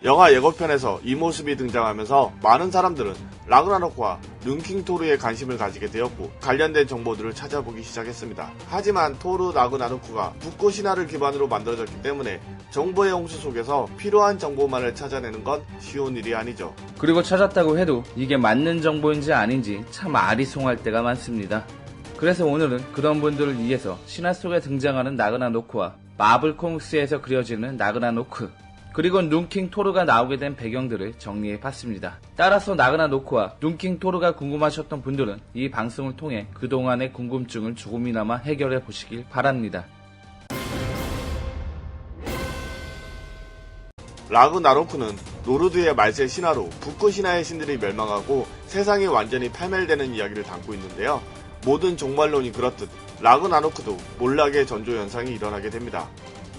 영화 예고편에서 이 모습이 등장하면서 많은 사람들은 라그나로크와 눈킹 토르에 관심을 가지게 되었고 관련된 정보들을 찾아보기 시작했습니다. 하지만 토르 라그나로크가 북고 신화를 기반으로 만들어졌기 때문에 정보의 홍수 속에서 필요한 정보만을 찾아내는 건 쉬운 일이 아니죠. 그리고 찾았다고 해도 이게 맞는 정보인지 아닌지 참 아리송할 때가 많습니다. 그래서 오늘은 그런 분들을 위해서 신화 속에 등장하는 라그나로크와 마블 코믹스에서 그려지는 라그나로크, 그리고 눈킹 토르가 나오게 된 배경들을 정리해봤습니다. 따라서 라그나로크와 눈킹 토르가 궁금하셨던 분들은 이 방송을 통해 그동안의 궁금증을 조금이나마 해결해 보시길 바랍니다. 라그나로크는 노르드의 말세 신화로 북고 신화의 신들이 멸망하고 세상이 완전히 파멸되는 이야기를 담고 있는데요. 모든 종말론이 그렇듯 라그나로크도 몰락의 전조현상이 일어나게 됩니다.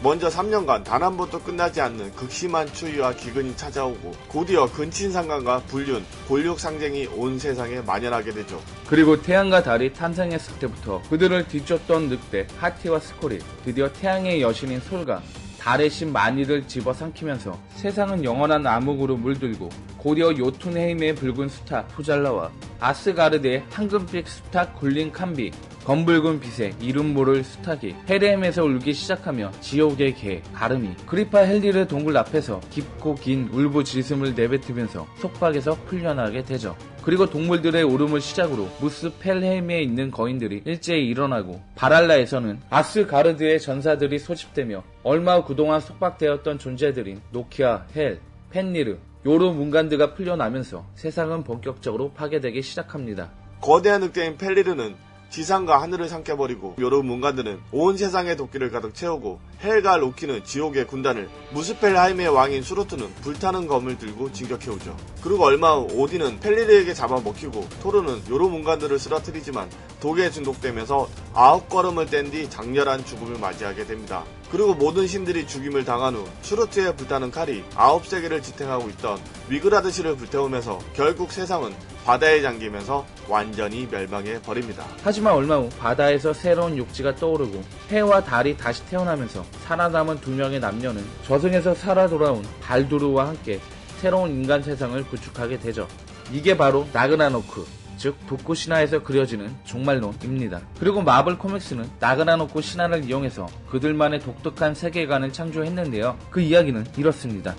먼저 3년간 단 한 번도 끝나지 않는 극심한 추위와 기근이 찾아오고 곧이어 근친상간과 불륜, 골육 상쟁이 온 세상에 만연하게 되죠. 그리고 태양과 달이 탄생했을 때부터 그들을 뒤쫓던 늑대 하티와 스콜이 드디어 태양의 여신인 솔과 달의 신 마니를 집어삼키면서 세상은 영원한 암흑으로 물들고 곧이어 요툰헤임의 붉은 수탉 푸잘라와 아스가르드의 황금빛 수탉 굴린 캄비, 검붉은 빛의 이름 모를 수탉이 헤레임에서 울기 시작하며 지옥의 개 가르미, 그리파 헬리르 동굴 앞에서 깊고 긴 울부짖음을 내뱉으면서 속박에서 풀려나게 되죠. 그리고 동물들의 울음을 시작으로 무스펠헤임에 있는 거인들이 일제히 일어나고 바랄라에서는 아스가르드의 전사들이 소집되며 얼마 후 그동안 속박되었던 존재들인 노키아, 헬, 펜리르, 요르 문간드가 풀려나면서 세상은 본격적으로 파괴되기 시작합니다. 거대한 늑대인 펠리르는 지상과 하늘을 삼켜버리고 요르 문간드는 온 세상에 도끼를 가득 채우고 헬과 로키는 지옥의 군단을, 무스펠하임의 왕인 수루트는 불타는 검을 들고 진격해오죠. 그리고 얼마 후 오딘은 펠리르에게 잡아먹히고 토르는 요르 문간드를 쓰러뜨리지만 독에 중독되면서 9걸음을 뗀 뒤 장렬한 죽음을 맞이하게 됩니다. 그리고 모든 신들이 죽임을 당한 후 슈루트의 불타는 칼이 9세계를 지탱하고 있던 위그라드시를 불태우면서 결국 세상은 바다에 잠기면서 완전히 멸망해 버립니다. 하지만 얼마 후 바다에서 새로운 육지가 떠오르고 해와 달이 다시 태어나면서 살아남은 두 명의 남녀는 저승에서 살아 돌아온 발두르와 함께 새로운 인간 세상을 구축하게 되죠. 이게 바로 라그나로크, 즉 북고 신화에서 그려지는 종말론입니다. 그리고 마블 코믹스는 라그나로크 신화를 이용해서 그들만의 독특한 세계관을 창조했는데요. 그 이야기는 이렇습니다.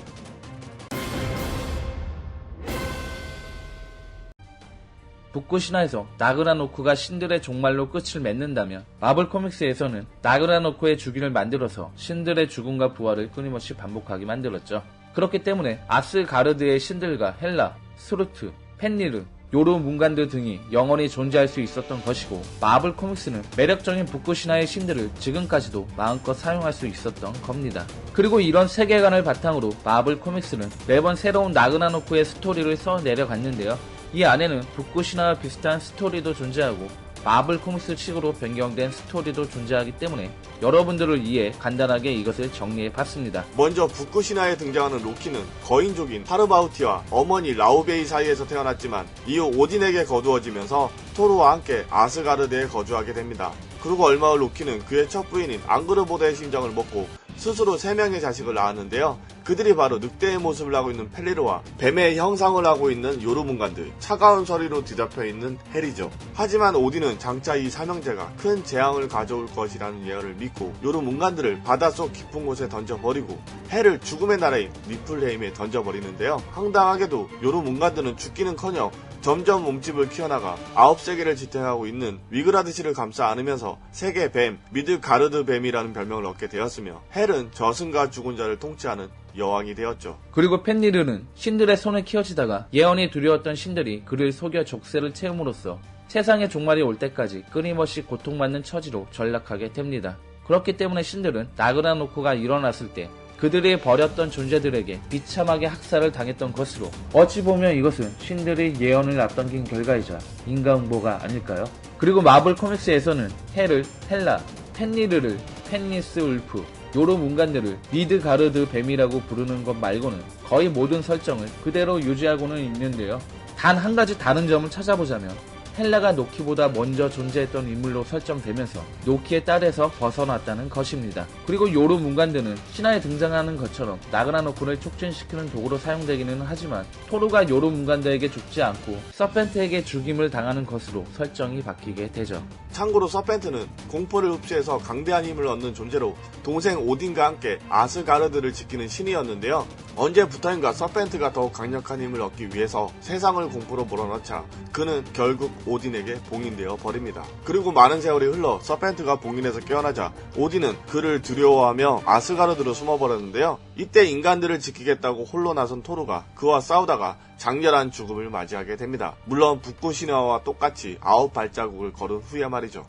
북고 신화에서 라그나로크가 신들의 종말로 끝을 맺는다면 마블 코믹스에서는 라그나로크의 주기를 만들어서 신들의 죽음과 부활을 끊임없이 반복하게 만들었죠. 그렇기 때문에 아스가르드의 신들과 헬라, 스루트, 펜리르, 요르 문간드 등이 영원히 존재할 수 있었던 것이고, 마블 코믹스는 매력적인 북고 신화의 신들을 지금까지도 마음껏 사용할 수 있었던 겁니다. 그리고 이런 세계관을 바탕으로 마블 코믹스는 매번 새로운 라그나로크의 스토리를 써 내려갔는데요. 이 안에는 북고 신화와 비슷한 스토리도 존재하고 마블 코믹스 식으로 변경된 스토리도 존재하기 때문에 여러분들을 위해 간단하게 이것을 정리해봤습니다. 먼저 북고 신화에 등장하는 로키는 거인족인 하르바우티와 어머니 라우베이 사이에서 태어났지만 이후 오딘에게 거두어지면서 토르와 함께 아스가르드에 거주하게 됩니다. 그리고 얼마 후 로키는 그의 첫 부인인 앙그르보다의 심장을 먹고 스스로 3명의 자식을 낳았는데요. 그들이 바로 늑대의 모습을 하고 있는 펠리르와 뱀의 형상을 하고 있는 요르문간드, 차가운 서리로 뒤덮여 있는 헬이죠. 하지만 오딘은 장차 이 삼형제가 큰 재앙을 가져올 것이라는 예언을 믿고 요르문간드를 바닷속 깊은 곳에 던져버리고 헬을 죽음의 나라인 니플헤임에 던져버리는데요. 황당하게도 요르문간드는 죽기는커녕 점점 몸집을 키워나가 9세계를 지탱하고 있는 위그라드시를 감싸 안으면서 세계 뱀, 미드가르드 뱀이라는 별명을 얻게 되었으며 헬은 저승과 죽은 자를 통치하는 여왕이 되었죠. 그리고 펜리르는 신들의 손에 키워지다가 예언이 두려웠던 신들이 그를 속여 족쇄를 채움으로써 세상의 종말이 올 때까지 끊임없이 고통받는 처지로 전락하게 됩니다. 그렇기 때문에 신들은 라그나로크가 일어났을 때 그들이 버렸던 존재들에게 비참하게 학살을 당했던 것으로, 어찌 보면 이것은 신들이 예언을 앞당긴 결과이자 인과응보가 아닐까요? 그리고 마블 코믹스에서는 헬을 헬라, 펜리르를 펜리스 울프, 요르 문간드를 미드가르드 뱀이라고 부르는 것 말고는 거의 모든 설정을 그대로 유지하고는 있는데요. 단 한 가지 다른 점을 찾아보자면 헬라가 로키보다 먼저 존재했던 인물로 설정되면서 로키의 딸에서 벗어났다는 것입니다. 그리고 요루 문간드는 신화에 등장하는 것처럼 나그나노코를 촉진시키는 도구로 사용되기는 하지만 토르가 요루 문간드에게 죽지 않고 서펜트에게 죽임을 당하는 것으로 설정이 바뀌게 되죠. 참고로 서펜트는 공포를 흡수해서 강대한 힘을 얻는 존재로 동생 오딘과 함께 아스가르드를 지키는 신이었는데요. 언제부터인가 서펜트가 더욱 강력한 힘을 얻기 위해서 세상을 공포로 몰아넣자 그는 결국 오딘에게 봉인되어 버립니다. 그리고 많은 세월이 흘러 서펜트가 봉인에서 깨어나자 오딘은 그를 두려워하며 아스가르드로 숨어버렸는데요. 이때 인간들을 지키겠다고 홀로 나선 토르가 그와 싸우다가 장렬한 죽음을 맞이하게 됩니다. 물론 북구 신화와 똑같이 9발자국을 걸은 후에 말이죠.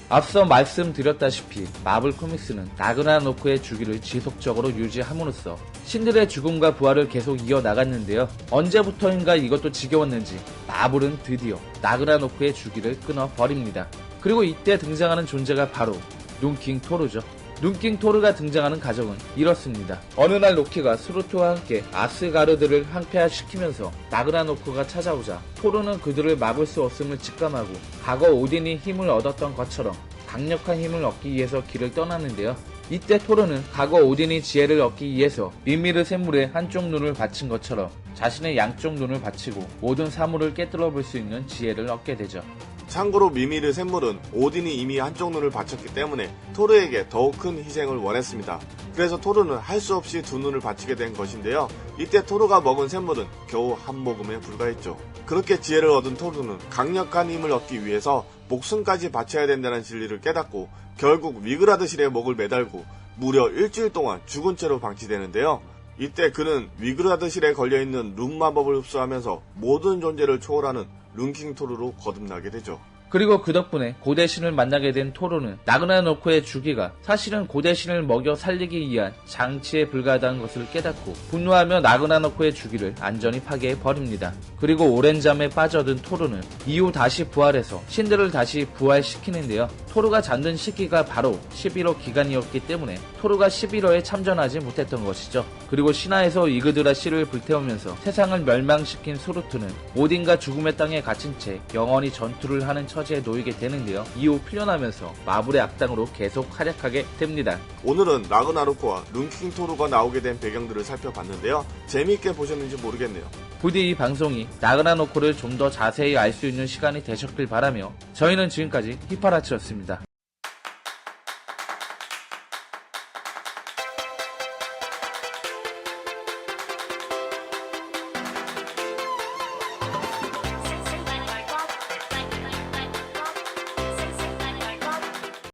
앞서 말씀드렸다시피 마블 코믹스는 나그나노코의 주기를 지속적으로 유지함으로써 신들의 죽음과 부활을 계속 이어나갔는데요. 언제부터인가 이것도 지겨웠는지 마블은 드디어 나그나노코의 주기를 끊어버립니다. 그리고 이때 등장하는 존재가 바로 룬킹 토르죠. 룬킹 토르가 등장하는 가정은 이렇습니다. 어느 날 로키가 스루트와 함께 아스가르드를 항폐화시키면서 나그나노코가 찾아오자 토르는 그들을 막을 수 없음을 직감하고 과거 오딘이 힘을 얻었던 것처럼 강력한 힘을 얻기 위해서 길을 떠나는데요. 이때 토르는 과거 오딘이 지혜를 얻기 위해서 미미르 샘물에 한쪽 눈을 바친 것처럼 자신의 양쪽 눈을 바치고 모든 사물을 깨뜨려 볼 수 있는 지혜를 얻게 되죠. 참고로 미미르 샘물은 오딘이 이미 한쪽 눈을 바쳤기 때문에 토르에게 더욱 큰 희생을 원했습니다. 그래서 토르는 할 수 없이 두 눈을 바치게 된 것인데요. 이때 토르가 먹은 샘물은 겨우 한 모금에 불과했죠. 그렇게 지혜를 얻은 토르는 강력한 힘을 얻기 위해서 목숨까지 바쳐야 된다는 진리를 깨닫고 결국 위그라드실에 목을 매달고 무려 일주일 동안 죽은 채로 방치되는데요. 이때 그는 위그라드실에 걸려있는 룬 마법을 흡수하면서 모든 존재를 초월하는 룬킹 토르로 거듭나게 되죠. 그리고 그 덕분에 고대신을 만나게 된 토르는 나그나노코의 주기가 사실은 고대신을 먹여 살리기 위한 장치에 불과하다는 것을 깨닫고 분노하며 나그나노코의 주기를 안전히 파괴해버립니다. 그리고 오랜 잠에 빠져든 토르는 이후 다시 부활해서 신들을 다시 부활시키는데요. 토르가 잠든 시기가 바로 11호 기간이었기 때문에 토르가 11호에 참전하지 못했던 것이죠. 그리고 신화에서 이그드라 씨를 불태우면서 세상을 멸망시킨 스루트는 오딘과 죽음의 땅에 갇힌 채 영원히 전투를 하는 처지에 놓이게 되는데요. 이후 풀려나면서 마블의 악당으로 계속 활약하게 됩니다. 오늘은 나그나로코와 룬킹 토르가 나오게 된 배경들을 살펴봤는데요. 재미있게 보셨는지 모르겠네요. 부디 이 방송이 나그나노코를 좀 더 자세히 알 수 있는 시간이 되셨길 바라며 저희는 지금까지 히파라치였습니다.